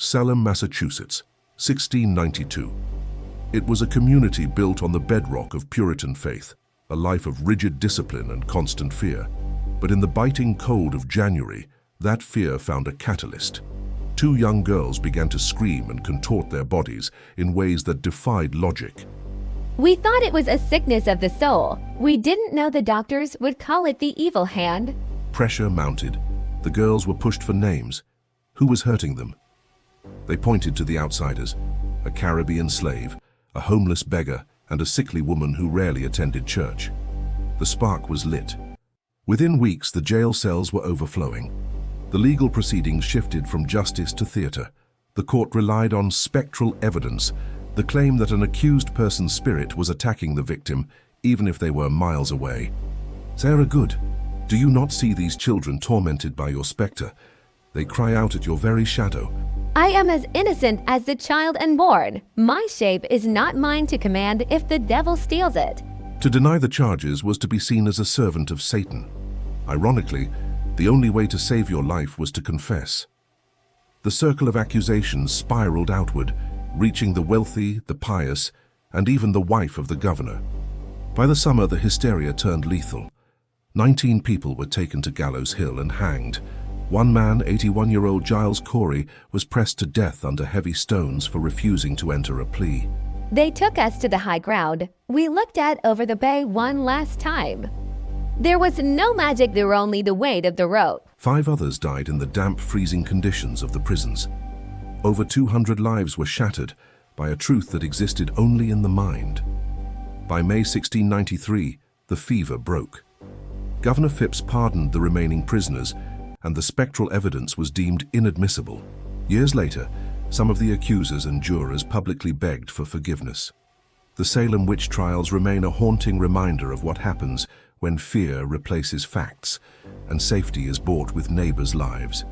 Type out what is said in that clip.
Salem, Massachusetts, 1692. It was a community built on the bedrock of Puritan faith, a life of rigid discipline and constant fear. But in the biting cold of January, that fear found a catalyst. Two young girls began to scream and contort their bodies in ways that defied logic. We thought it was a sickness of the soul. We didn't know the doctors would call it the evil hand. Pressure mounted. The girls were pushed for names. Who was hurting them? They pointed to the outsiders, a Caribbean slave, a homeless beggar, and a sickly woman who rarely attended church. The spark was lit. Within weeks, the jail cells were overflowing. The legal proceedings shifted from justice to theater. The court relied on spectral evidence, the claim that an accused person's spirit was attacking the victim, even if they were miles away. Sarah Good, do you not see these children tormented by your spectre? They cry out at your very shadow. I am as innocent as the child unborn. My shape is not mine to command if the devil steals it. To deny the charges was to be seen as a servant of Satan. Ironically, the only way to save your life was to confess. The circle of accusations spiraled outward, reaching the wealthy, the pious, and even the wife of the governor. By the summer, the hysteria turned lethal. 19 people were taken to Gallows Hill and hanged. One man, 81-year-old Giles Corey, was pressed to death under heavy stones for refusing to enter a plea. They took us to the high ground we looked at over the bay one last time. There was no magic, there were only the weight of the rope. 5 others died in the damp, freezing conditions of the prisons. Over 200 lives were shattered by a truth that existed only in the mind. By May 1693, the fever broke. Governor Phipps pardoned the remaining prisoners, and the spectral evidence was deemed inadmissible. Years later, some of the accusers and jurors publicly begged for forgiveness. The Salem Witch Trials remain a haunting reminder of what happens when fear replaces facts and safety is bought with neighbors' lives.